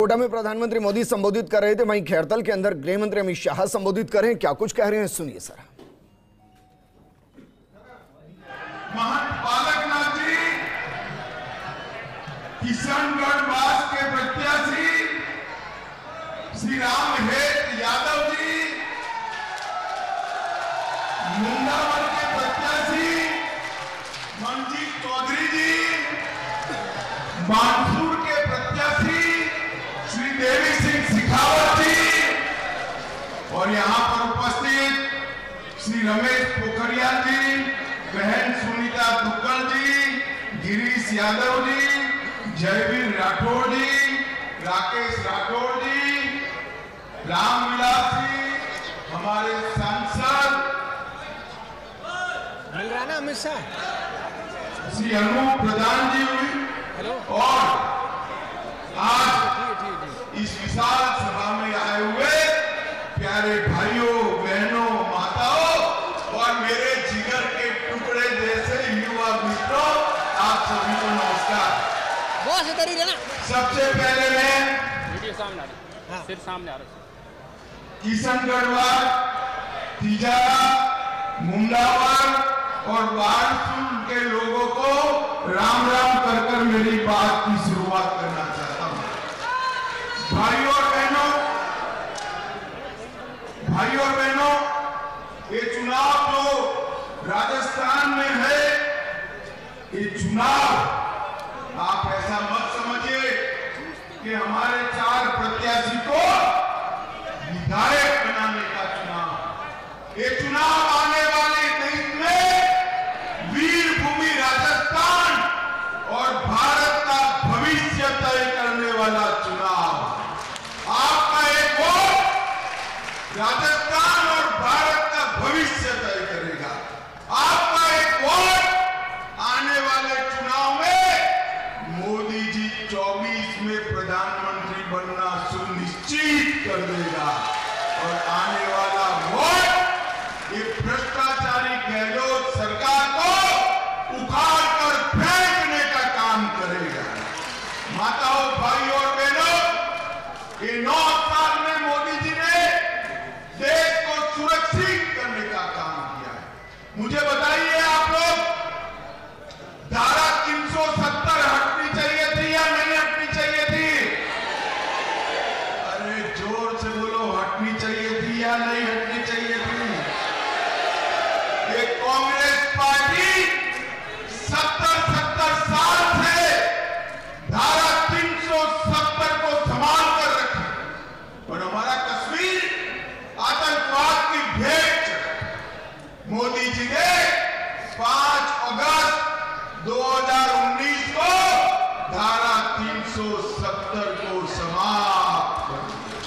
कोटा में प्रधानमंत्री मोदी संबोधित कर रहे थे, वहीं खैरतल के अंदर गृह मंत्री अमित शाह संबोधित कर रहे हैं। क्या कुछ कह रहे हैं सुनिए सर। महंत बालकनाथ जी, किशनगढ़ वास के प्रत्याशी श्री राम हेत यादव जी, मुंडावर के प्रत्याशी मनजीत चौधरी जी, बानसूर के प्रत्याशी श्री देवी सिंह सिखावत जी और यहाँ पर उपस्थित श्री रमेश पोखरियाल जी, बहन सुनीता दुग्गल जी, गिरीश यादव जी, जयवीर राठौड़ जी, राकेश राठौड़ जी, रामविलास जी, हमारे सांसद मिल रहा ना अमित शाह, श्री अनूप प्रधान जी और आज इस विशाल सभा में आए हुए प्यारे भाइयों बहनों माताओं और मेरे जिगर के टुकड़े जैसे युवा मित्रों, आप सभी को नमस्कार। बहुत इधर ही रहना। सबसे पहले मैं वीडियो सामने आ रही है, सिर सामने आ रहा है। किशनगढ़, तिजारा, मुंडावर और बारसूर के लोगों को राम राम कर मेरी बात की शुरुआत करना चाहता हूं। भाइयों और बहनों, ये चुनाव जो राजस्थान में है, ये चुनाव आप ऐसा मत समझिए कि हमारे 4 प्रत्याशी को विधायक बनाने का चुनाव। ये चुनाव आने वाले दिन में वीर भूमि राजस्थान और भारत का भविष्य तय करने वाला चुनाव। आपका एक वोट राजस्थान और भारत का भविष्य तय करेगा। आपका एक वोट आने वाले चुनाव में मोदी जी 24 में प्रधानमंत्री बनना सुनिश्चित कर देगा और आने वाला वोट ये भ्रष्टाचारी गहलोत सरकार को उखाड़ कर फेंकने का काम करेगा। माताओं, भाइयों और बहनों, ये 9 साल में मोदी जी ने देश को सुरक्षित करने का काम किया है। मुझे बताइए आप लोग, धारा 370 हटनी चाहिए थी या नहीं हटनी चाहिए थी? अरे जोर से बोलो, हटनी चाहिए थी या नहीं हटनी चाहिए थी? ये कांग्रेस पार्टी 70 साल से धारा 370 को संभाल कर रखी और हमारा कश्मीर आतंकवाद की भेंट चढ़ा। मोदी जी ने 5 अगस्त 2019 को धारा 370 को समाप्त कर दिया।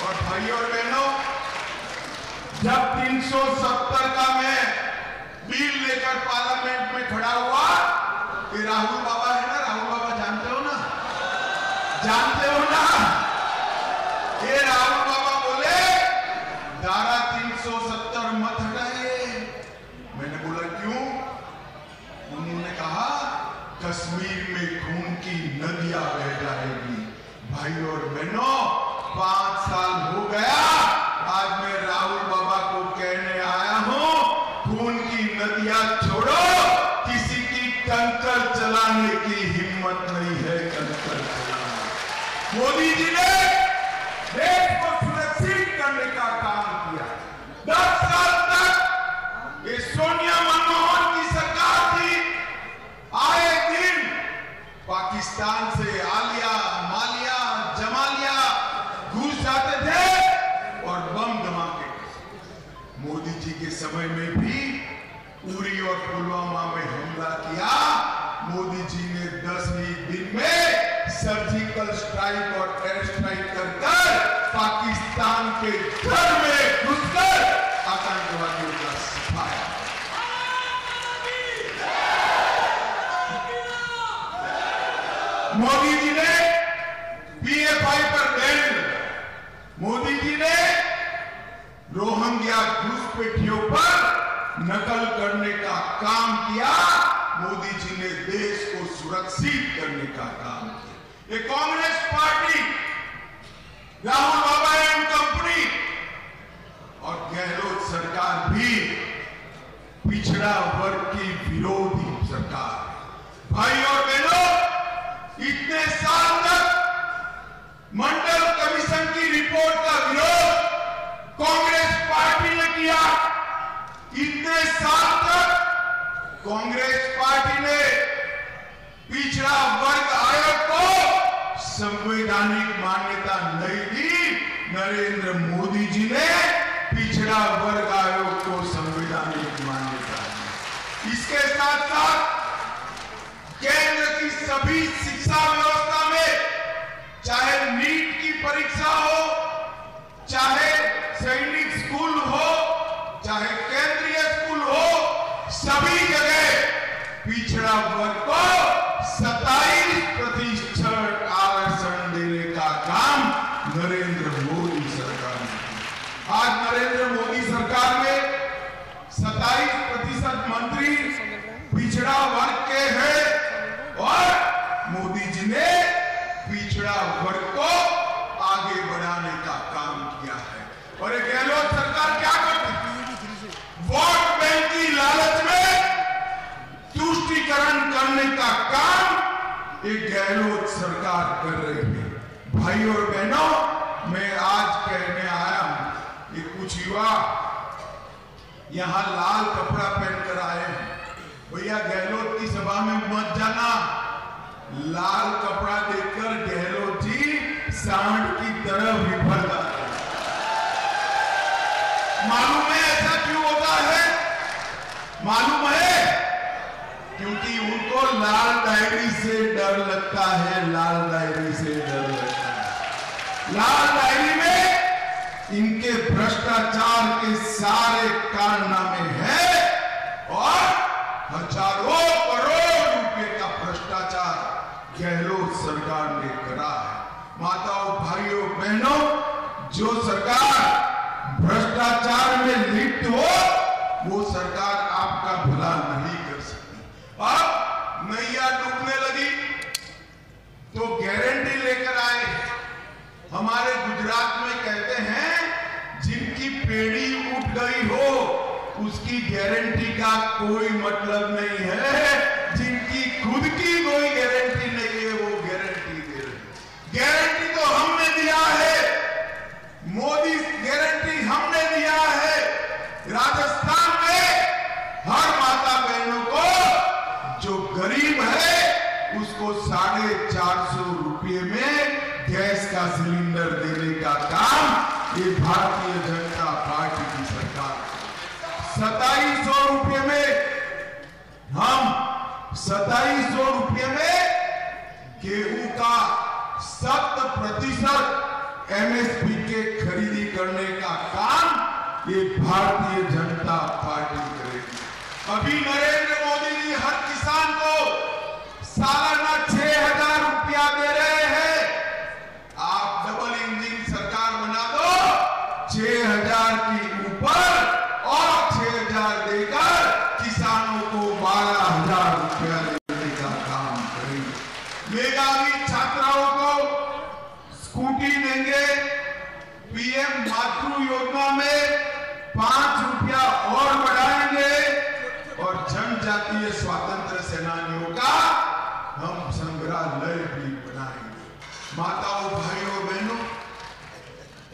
और भाइयों और बहनों, जब 370 का मैं बिल लेकर पार्लियामेंट में खड़ा हुआ, कि राहुल बाबा है ना, राहुल बाबा जानते हो ना, ये राहुल बाबा बोले धारा 370 मत हटाइए। मैंने बोला क्यों? उन्होंने कहा कश्मीर में खून की नदियां बह जाएगी। भाई और बहनों, 5 साल हो गया, आज मैं राहुल बाबा को कहने आया हूं, खून की नदियां छोड़ो, किसी की टंकर चलाने की हिम्मत नहीं है। टंकर चलाना मोदी जी ने देश को सुरक्षित करने का काम किया। 10 साल तक ये सोनिया मनमोहन की सरकार थी, आए दिन पाकिस्तान से आलिया, मालिया, जमालिया घुस जाते थे और बम धमाके। मोदी जी के समय में भी उरी और पुलवामा में हमला किया। मोदी जी ने 10 ही दिन में सर्जिकल स्ट्राइक और एयर स्ट्राइक कर पाकिस्तान के घर में घुसकर आतंकवादियों का सफाया। मोदी जी ने पीएफआई पर बैन, मोदी जी ने रोहिंग्या घुसपैठियों पर नकल करने का काम किया। मोदी जी ने देश को सुरक्षित करने का काम किया। ये Congress party Rahul Baba and company और गहलोत सरकार भी पिछड़ा वर्ग की विरोधी सरकार। भाई और बहनों, इतने साल तक मंडल कमीशन की रिपोर्ट का विरोध कांग्रेस पार्टी ने किया। इतने साल तक कांग्रेस पार्टी ने पिछड़ा वर्ग आयोग को संवैधानिक मान्यता नहीं दी। नरेंद्र मोदी जी ने पिछड़ा वर्ग आयोग को संवैधानिक मान्यता दी। इसके साथ साथ केंद्र की सभी शिक्षा व्यवस्था में, चाहे नीट की परीक्षा हो, चाहे सैनिक स्कूल हो, चाहे केंद्रीय स्कूल हो, सभी जगह पिछड़ा वर्ग को 27% आरक्षण देने का काम नरेंद्र मोदी सरकार ने किया। आज नरेंद्र मोदी सरकार में 27% मंत्री पिछड़ा वर्ग के हैं और मोदी जी ने पिछड़ा वर्ग को आगे बढ़ाने का काम किया है। और ये गहलोत सरकार क्या करती है? वोट बैंक की लालच में तुष्टीकरण करने का काम एक गहलोत सरकार कर रही है। भाई और बहनों, मैं आज कहने आया हूं कि कुछ युवा यहां लाल कपड़ा पहनकर आए हैं। भैया, गहलोत की सभा में मत जाना। लाल कपड़ा देखकर गहलोत जी सांड की तरह विफल जाते हैं। मालूम है ऐसा क्यों होता है? मालूम है क्योंकि उनको लाल डायरी से डर लगता है। लाल डायरी से डर लगता है। लाल डायरी में इनके भ्रष्टाचार के सारे कारनामे हैं और हजारों करोड़ रुपए का भ्रष्टाचार गहलोत सरकार ने करा है। माताओं, भाइयों, बहनों, जो सरकार भ्रष्टाचार में लिप्त हो वो सरकार आपका भला नहीं कर सकती। अब नैया डूबने लगी तो गारंटी लेकर आए। हमारे गुजरात में कहते हैं, जिनकी पेड़ी उठ गई हो उसकी गारंटी का कोई मतलब नहीं है। जिनकी खुद की कोई गारंटी नहीं है वो गारंटी दे रहे। गारंटी तो हमने दिया है, मोदी गारंटी हमने दिया है। राजस्थान में हर माता बहनों को जो गरीब है उसको 450 रुपये में गैस का सिलेंडर देने का काम ये भारतीय जनता पार्टी की सरकार। 2700 रुपये में हम 2700 रुपये में गेहूं का 7% MSP के खरीदी करने का काम ये भारतीय जनता पार्टी करेगी। अभी नरेंद्र मोदी जी हर किसान को सालाना 6000 रुपया दे रहे हैं। आप डबल इंजन सरकार बना दो, 6000 की ऊपर और 6000 देकर किसानों को 12000 रुपया देने का काम करेंगे। मेधावी छात्राओं को स्कूटी देंगे। पीएम मातृ योजना में 5 रुपया और बढ़ाएंगे और जनजातीय स्वतंत्र सेनानियों का हम संग्रहालय भी बनाएंगे। माताओं, भाइयों, बहनों,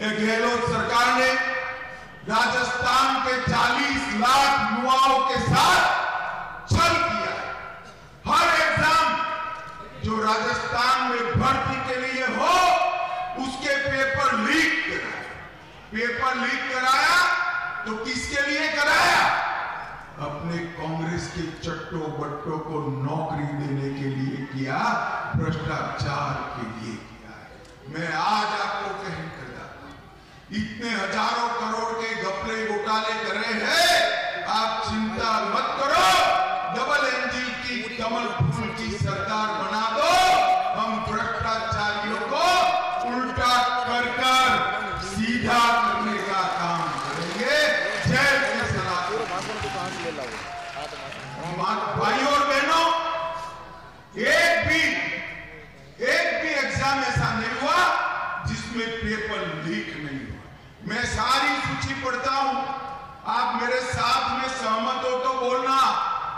गहलोत सरकार ने राजस्थान के 40 लाख युवाओं के साथ छल किया। हर एग्जाम जो राजस्थान में भर्ती के लिए हो उसके पेपर लीक कराया। पेपर लीक कराया तो किसके लिए कराया? अपने कांग्रेस के चट्टो बट्टों को नौकरी देने के लिए किया, भ्रष्टाचार के लिए किया है। मैं आज आपको कहना चाहता हूं, इतने हजारों करोड़ के घपले घोटाले कर रहे हैं, आप चिंता मत करो। डबल इंजन की कमल फूल की सरकार बना दो। हम भ्रष्टाचारियों को उल्टा कर सीधा करने का काम करेंगे। जय भाइयों और बहनों, एक भी एग्जाम ऐसा नहीं हुआ जिसमें पेपर लीक नहीं हुआ। मैं सारी सूची पढ़ता हूं, आप मेरे साथ में सहमत हो तो बोलना।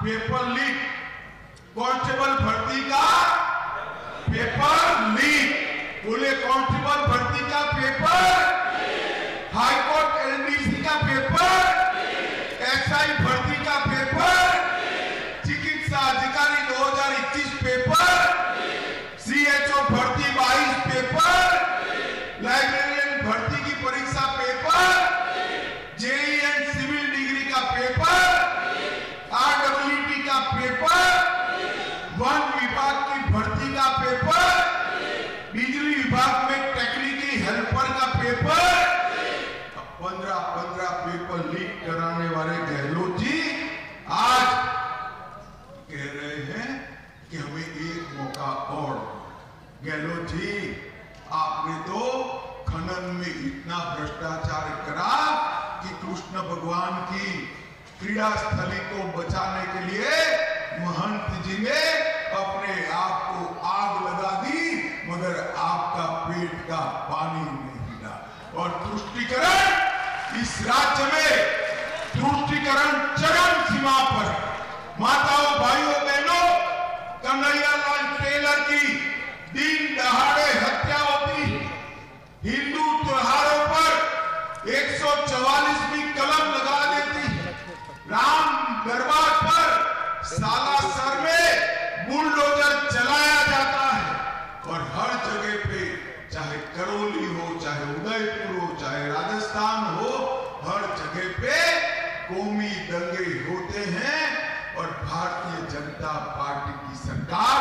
पेपर लीक, कांस्टेबल भर्ती का पेपर लीक, बोले कांस्टेबल भर्ती का पेपर, हाईकोर्ट एलडीसी का पेपर, एसआई भर्ती का पेपर, चिकित्सा अधिकारी 2021 पेपर, सीएचओ भर्ती 22 पेपर, लाइब्रेरियन भर्ती की परीक्षा पेपर, जेईई एंड सिविल डिग्री का पेपर, आरडब्ल्यूटी का पेपर, वन विभाग की भर्ती का पेपर, बिजली विभाग में टेक्निकल हेल्पर का पेपर, 15 पेपर लीक कराने वाले गहलोत जी आज कह रहे हैं कि हमें एक मौका और। गहलोत जी, आपने तो खनन में इतना भ्रष्टाचार करा कि कृष्ण भगवान की क्रीड़ा स्थली को बचाने के लिए महंत जी ने अपने आप को आग लगा दी, मगर आपका पेट का पानी नहीं हिला। और तुष्टीकरण इस राज्य में, तुष्टीकरण चरम सीमा पर। माताओं, भाइयों, बहनों, कन्हैयालाल टेलर की दिन दहाड़े हत्या होती है। हिंदू त्योहारों पर 144वीं कलम लगा देती है। राम दरबार पर सालासर में बुलडोजर चलाया जाता है। और हर जगह पे, चाहे करौली हो, चाहे उदयपुर हो, चाहे राजस्थान हो, हर जगह पे कौमी दंगे होते हैं। और भारतीय जनता पार्टी की सरकार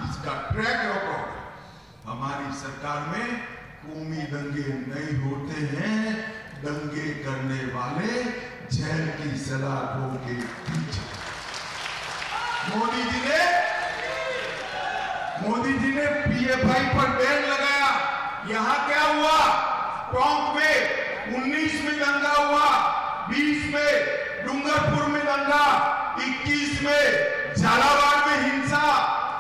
इसका ट्रैक रिकॉर्ड है। हमारी सरकार में कौमी दंगे नहीं होते हैं। दंगे करने वाले जेल की सलाखों के पीछे। मोदी जी ने पीएफआई पर बैन लगाया। यहां क्या हुआ? टोंक में 19 में दंगा हुआ, 20 में डूंगरपुर में दंगा, 21 में झालावाड़ में हिंसा,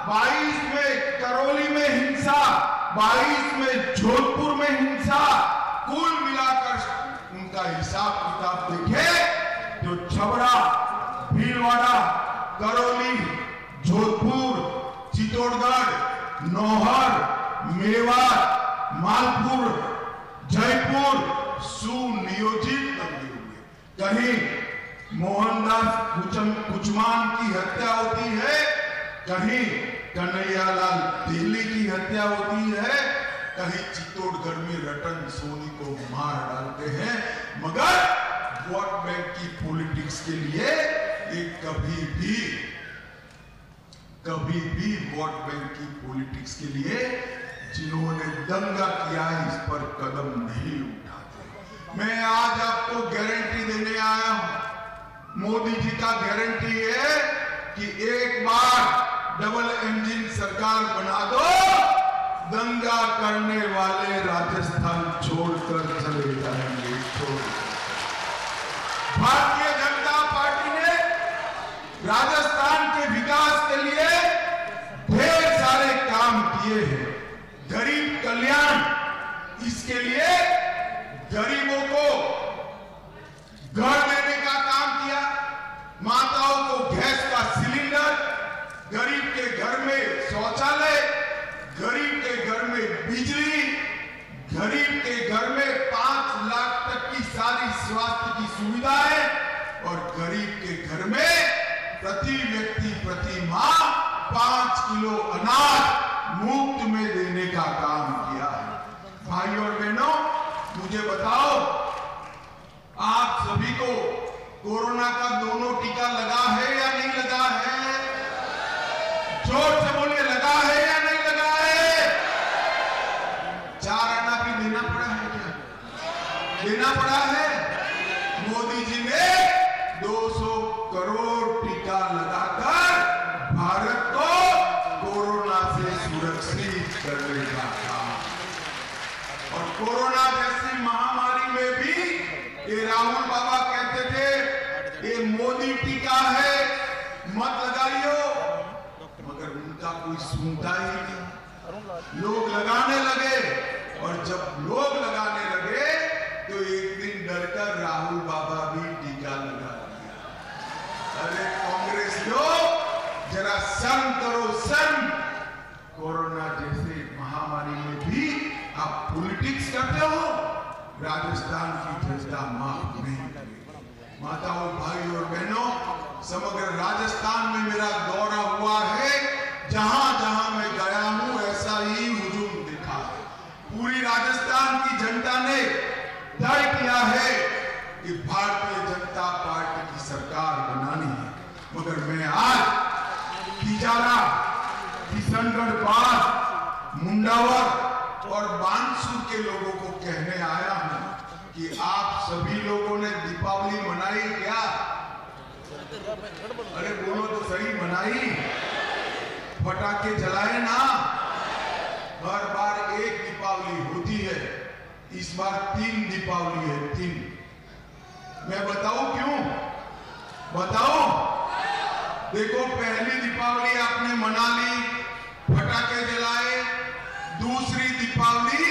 22 में करौली में हिंसा, 22 में जोधपुर में हिंसा। कुल मिलाकर उनका हिसाब किताब देखे तो छबड़ा, भीलवाड़ा, करौली, जोधपुर, चित्तौड़गढ़, नौहर, मेवात, मालपुर, जयपुर सुनियोजित दंगे हुए। कहीं मोहनदास कुचमान की हत्या होती है, कहीं कन्हैयालाल दिल्ली की हत्या होती है, कहीं चित्तौड़गढ़ में रतन सोनी को मार डालते हैं। मगर वोट बैंक की पॉलिटिक्स के लिए ये कभी भी वोट बैंक की पॉलिटिक्स के लिए जिन्होंने दंगा किया इस पर कदम नहीं उठाते। मैं आज आपको गारंटी देने आया हूं। मोदी जी का गारंटी है कि एक बार डबल इंजन सरकार बना दो, दंगा करने वाले राजस्थान छोड़कर चले जाएंगे। भारतीय जनता पार्टी ने राजस्थान के विकास के लिए ढेर सारे काम किए हैं। गरीब कल्याण, इसके लिए गरीबों को घर देने का काम किया, माताओं को गैस का सिलेंडर, गरीब के घर में शौचालय, गरीब के घर में बिजली, गरीब के घर में 5 लाख तक की सारी स्वास्थ्य की सुविधाएं, और गरीब के घर में प्रति व्यक्ति प्रति माह 5 किलो अनाज मुफ्त में देने का काम किया है। भाई और बहनों, मुझे बताओ, आप सभी को कोरोना का दोनों टीका लगा है या नहीं लगा है? जोर से बोलिए, लगा है या नहीं लगा है? 4 आना भी देना पड़ा है क्या? देना पड़ा है। मोदी जी ने 200 करोड़ टीका लगाकर भारत को कोरोना से सुरक्षित करने का काम। और कोरोना जैसी महामारी में भी ये राहुल बाबा कहते थे ये मोदी टीका है, मत लगाइयो, मगर उनका कोई सुनता ही नहीं। लोग लगाने लगे, और जब लोग लगाने लगे तो एक दिन डरकर राहुल बाबा भी टीका लगा दिया। अरे कांग्रेस लोग जरा शर्म करो, शर्म। कोरोना जैसे महामारी में भी आप पॉलिटिक्स करते हो। राजस्थान की जनता माफ नहीं करेगी। माताओं, भाई और बहनों, समग्र राजस्थान में मेरा दौरा हुआ है। जहां जहां मैं गया हूं ऐसा ही हुजूम दिखा। पूरी राजस्थान की जनता ने तय किया है कि भारतीय जनता पार्टी की सरकार बनानी है। मगर मैं आज तिजारा, किशनगढ़ पार, मुंडावर और बानसूर के लोगों को कहने आया हूं कि आप सभी लोगों ने दीपावली मनाई क्या? अरे बोलो तो सही, मनाई? पटाखे जलाए ना? हर बार एक दीपावली होती है, इस बार 3 दीपावली है, 3। मैं बताऊं क्यों? बताऊं? देखो, पहली दीपावली आपने मना ली, पटाखे जलाए। दूसरी दीपावली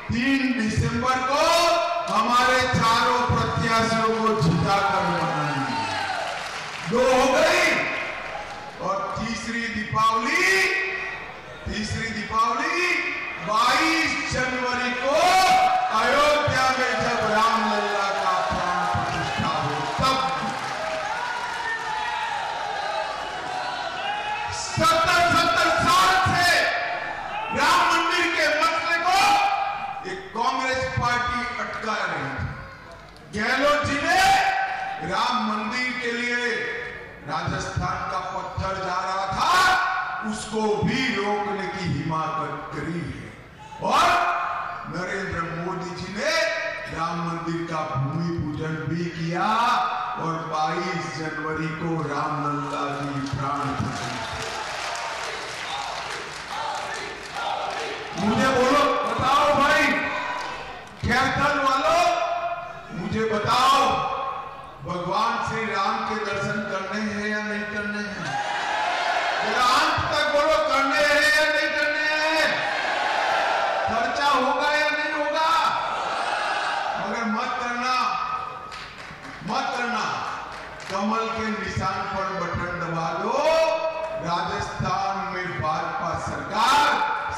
3 दिसंबर को हमारे चारों प्रत्याशियों को जिताकर मनाई, 2 हो गई। और तीसरी दीपावली 22 जनवरी को अयोध्या में जब रामलला का प्राण प्रतिष्ठा हो, तब 70 साल से राम मंदिर के मसले को एक कांग्रेस पार्टी अटका रही थी। गहलोत जी ने राम मंदिर के लिए राजस्थान का पत्थर जा रहा था, उसको भी रोकने की हिम्मत करी है। और नरेंद्र मोदी जी ने राम मंदिर का भूमि पूजन भी किया और 22 जनवरी को रामलला की प्राण प्रतिष्ठा। मुझे बोलो, बताओ भाई खैरथल वालों, मुझे बताओ, भगवान श्री राम के दर्शन करने हैं या नहीं करने हैं? अंत तक बोलो, करने हैं या नहीं करने हैं? खर्चा होगा या नहीं होगा? मगर मत करना, मत करना। कमल के निशान पर बटन दबा दो। राजस्थान में भाजपा सरकार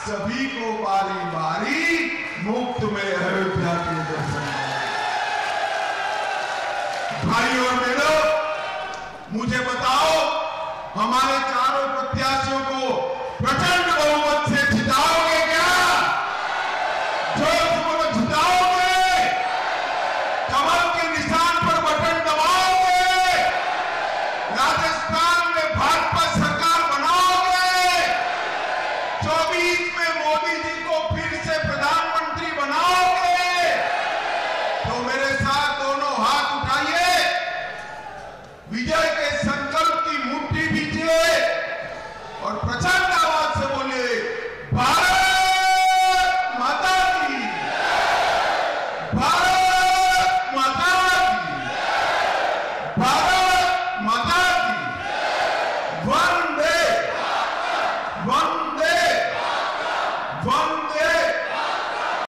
सभी को बारी बारी मुफ्त में अयोध्या के दर्शन। भाई और बहनों, मुझे बताओ, हमारे चारों प्रत्याशियों को प्रचंड बहुमत से जिताओगे क्या? जो तुम जिताओगे, कमल के निशान पर बटन दबाओगे, राजस्थान में भाजपा सरकार बनाओगे, 24